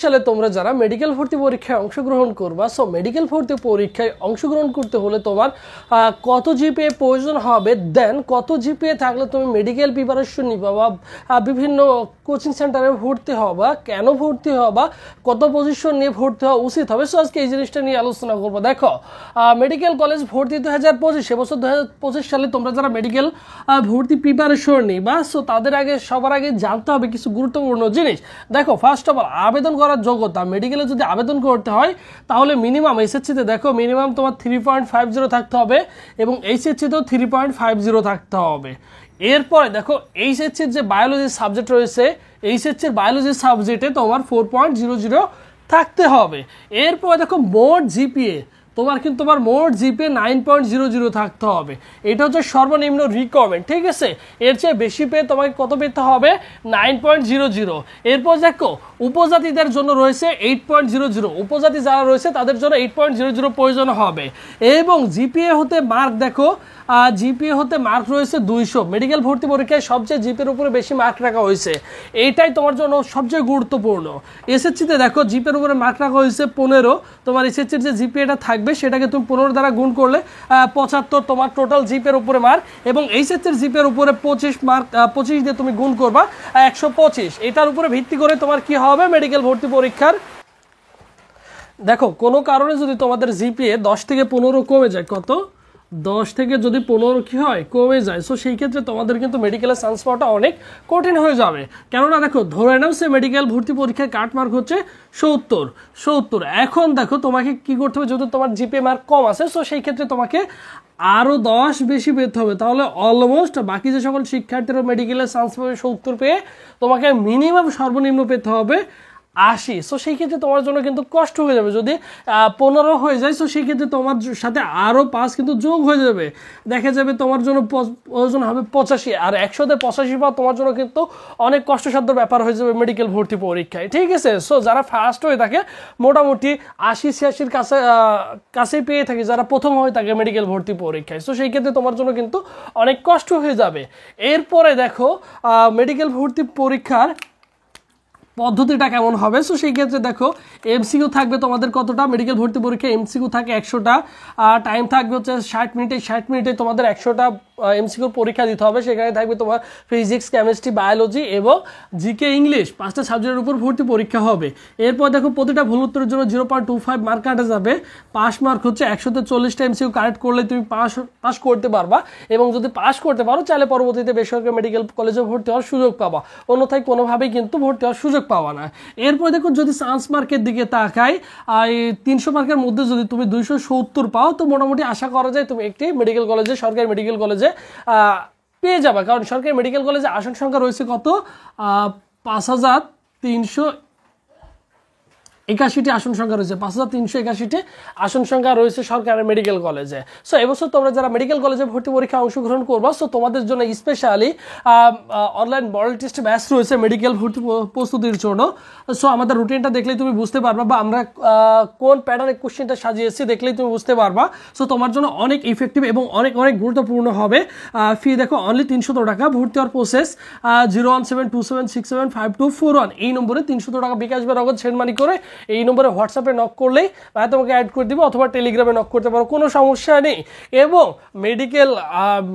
সালে তোমরা যারা মেডিকেল ভর্তি পরীক্ষায় অংশগ্রহণ করবা, সো মেডিকেল ভর্তি পরীক্ষায় অংশগ্রহণ করতে হলে তোমার কত জিপিএ প্রয়োজন হবে, দেন কত জিপিএ থাকলে তুমি মেডিকেল প্রিপারেশন নিবা বা বিভিন্ন কোচিং সেন্টারে ভর্তি হবা, কেন ভর্তি হবা, কত পজিশন নিয়ে ভর্তি হওয়া উচিত হবে। সো আজকে এই জিনিসটা নিয়ে আলোচনা করবো। দেখো, মেডিকেল কলেজ ভর্তি 2025 এবছর 2025 সালে তোমরা যারা মেডিকেল ভর্তি প্রিপারেশন নিবা, সো তাদের সবার আগে জানতে হবে কিছু গুরুত্বপূর্ণ জিনিস। দেখো, ফার্স্ট অফ অল আবেদন করার যোগ্যতা। মেডিকেলে যদি আবেদন করতে হয় তাহলে মিনিমাম এসএসসিতে দেখো মিনিমাম তোমার 3.50 থাকতে হবে এবং এইচএসসিতেও 3.50 থাকতে হবে। এরপরে দেখো, এইচএসসির যে বায়োলজি সাবজেক্ট রয়েছে, এইচএসসির বায়োলজি সাবজেক্টে তোমার 4.00 থাকতে হবে। এরপরে দেখো মোট জিপিএ, তোমার মোট জিপিএ 9.00 থাকতে হবে। এটা হচ্ছে সর্বনিম্ন রিকোয়ারমেন্ট, ঠিক আছে। এর চেয়ে বেশি পেয়ে তোমাকে কত পেতে হবে? 9.00। এরপর দেখো উপজাতিদের জন্য রয়েছে 8.00। উপজাতি যারা রয়েছে তাদের জন্য 8.00 প্রয়োজন হবে। এবং জিপিএ হতে মার্ক দেখো, জিপিএ হতে মার্ক রয়েছে 200। মেডিকেল ভর্তি পরীক্ষায় সবচেয়ে জিপিএর উপরে বেশি মার্ক রাখা হয়েছে, এইটাই তোমার জন্য সবচেয়ে গুরুত্বপূর্ণ। এসএসসিতে দেখো জিপিএর উপরে মার্ক রাখা হয়েছে 15। তোমার এসএসসির যে জিপিএটা থাকবে সেটাকে তুমি 15 দ্বারা গুণ করলে 75 তোমার টোটাল জিপিএর উপরে মার্ক, এবং এইচএসসির জিপিএর উপরে 25 মার্ক, 25 দিয়ে তুমি গুণ করবা 125। এটার উপরে ভিত্তি করে তোমার কি হবে মেডিকেল ভর্তি পরীক্ষার। দেখো, কোনো কারণে যদি তোমাদের জিপিএ 10 থেকে 15 কমে যায়, কত 10 থেকে যদি 15 কি হয় কমে যায়, সো সেই ক্ষেত্রে তোমাদের কিন্তু মেডিকেলে চান্স পাওয়াটা অনেক কঠিন হয়ে যাবে। কেননা দেখো, ধরে নাও সে মেডিকেল ভর্তি পরীক্ষায় কাট মার্ক হচ্ছে 70। এখন দেখো তোমাকে কি করতে হবে, যদি তোমার জিপিএ মার্ক কম আছে, সো সেই ক্ষেত্রে তোমাকে আরও 10 বেশি পেতে হবে। তাহলে অলমোস্ট বাকি যে সকল শিক্ষার্থীরা মেডিকেলে চান্স পাবে 70 পেয়ে, তোমাকে মিনিমাম সর্বনিম্ন পেতে হবে 80। সো সেই ক্ষেত্রে তোমার জন্য কিন্তু কষ্ট হয়ে যাবে। যদি 15 হয়ে যায়, সো সেই ক্ষেত্রে তোমার সাথে আরও 5 কিন্তু যোগ হয়ে যাবে, দেখা যাবে তোমার জন্য প্রয়োজন হবে 85। আর 100তে 85 পাওয়া তোমার জন্য কিন্তু অনেক কষ্টসাধ্য ব্যাপার হয়ে যাবে মেডিকেল ভর্তি পরীক্ষায়, ঠিক আছে। সো যারা ফার্স্ট হয়ে থাকে মোটামুটি 80-86 কাছেই পেয়ে থাকে যারা প্রথম হয়ে থাকে মেডিকেল ভর্তি পরীক্ষায়, সো সেই ক্ষেত্রে তোমার জন্য কিন্তু অনেক কষ্ট হয়ে যাবে। এরপরে দেখো মেডিকেল ভর্তি পরীক্ষার পদ্ধতিটা কেমন হবে। সো সেই ক্ষেত্রে দেখো এমসিকিউ থাকবে তোমাদের কতটা, মেডিকেল ভর্তি পরীক্ষায় এমসিকিউ থাকে 100টা, টাইম থাকবে হচ্ছে 60 মিনিটে। 60 মিনিটে তোমাদের 100টা এমসিকিউ পরীক্ষা দিতে হবে। সেখানে থাকবে তোমার ফিজিক্স, কেমিস্ট্রি, বায়োলজি এবং জিকে ইংলিশ, 5টা সাবজেক্টের উপর ভর্তি পরীক্ষা হবে। এরপর দেখো প্রতিটা ভুল উত্তরের জন্য 0.25 মার্ক কাটা যাবে। পাস মার্ক হচ্ছে 100তে 40টা এমসিকিউ কারেক্ট করলে তুমি পাস করতে পারবা, এবং যদি পাস করতে পারো চাইলে পরবর্তীতে বেসরকারি মেডিকেল কলেজে ভর্তি হওয়ার সুযোগ পাবা, অন্যথায় কোনোভাবেই কিন্তু ভর্তি হওয়ার সুযোগ পাওয়া না। এরপর দেখো যদি চান্স মার্কের দিকে তাকাই, 300 মার্কের মধ্যে যদি তুমি 270 পাও, তো মোটামুটি আশা করা যায় তুমি একটি মেডিকেল কলেজে, সরকারি মেডিকেল কলেজে পেয়ে যাবা। কারণ সরকারি মেডিকেল কলেজে আসন সংখ্যা রয়েছে কত, 5381টি আসন সংখ্যা রয়েছে, 5381টি আসন সংখ্যা রয়েছে সরকারি মেডিকেল কলেজে। সো এবছর তোমরা যারা মেডিকেল কলেজে ভর্তি পরীক্ষা অংশগ্রহণ করবা, সো তোমাদের জন্য specially online model test batch রয়েছে মেডিকেল ভর্তি প্রস্তুতির জন্য। সো আমাদের রুটিনটা দেখলেই তুমি বুঝতে পারবা, বা আমরা কোন প্যাটার্নে কোশ্চেনটা সাজিয়েছি দেখলেই তুমি বুঝতে পারবা। সো তোমার জন্য অনেক ইফেক্টিভ এবং অনেক গুরুত্বপূর্ণ হবে। ফি দেখো অনলি 300 টাকা। ভর্তি হওয়ার প্রসেস 01727675241 এই নম্বরে 300 টাকা বিকাশ বা নগদ সেন্ড মানি করে এই নম্বরে হোয়াটসঅ্যাপে নক করলেই তোমাকে অ্যাড করে দিব, অথবা টেলিগ্রামে নক করতে পারো, কোনো সমস্যা নেই। এবং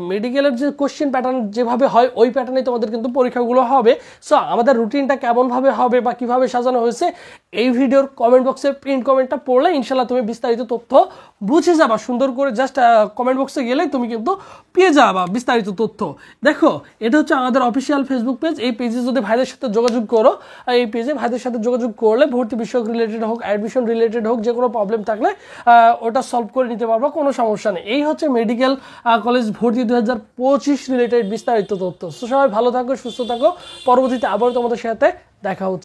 মেডিকেলের যে কোশ্চেন প্যাটার্ন যেভাবে হয় ওই প্যাটার্নে তোমাদের কিন্তু পরীক্ষাগুলো হবে। সো আমাদের রুটিনটা কেমনভাবে হবে বা কিভাবে সাজানো হয়েছে এই ভিডিওর কমেন্ট বক্সে প্রিন্ট কমেন্টটা পড়লে ইনশাল্লাহ তুমি বিস্তারিত তথ্য বুঝে যাবা। সুন্দর করে জাস্ট কমেন্ট বক্সে গেলে তুমি কিন্তু পেয়ে যাবা বিস্তারিত তথ্য। দেখো, এটা হচ্ছে আমাদের অফিসিয়াল ফেসবুক পেজ। এই পেজে যদি ভাইদের সাথে যোগাযোগ করো, এই পেজে ভাইদের সাথে যোগাযোগ করলে ভর্তি বিষয়ক রিলেটেড হোক, অ্যাডমিশন রিলেটেড হোক, যে কোনো প্রবলেম থাকলে ওটা সলভ করে নিতে পারবো, কোনো সমস্যা নেই। এই হচ্ছে মেডিকেল কলেজ ভর্তি 2025 রিলেটেড বিস্তারিত তথ্য। সো সবাই ভালো থাকো, সুস্থ থাকো, পরবর্তীতে আবার তোমাদের সাথে দেখা হচ্ছে।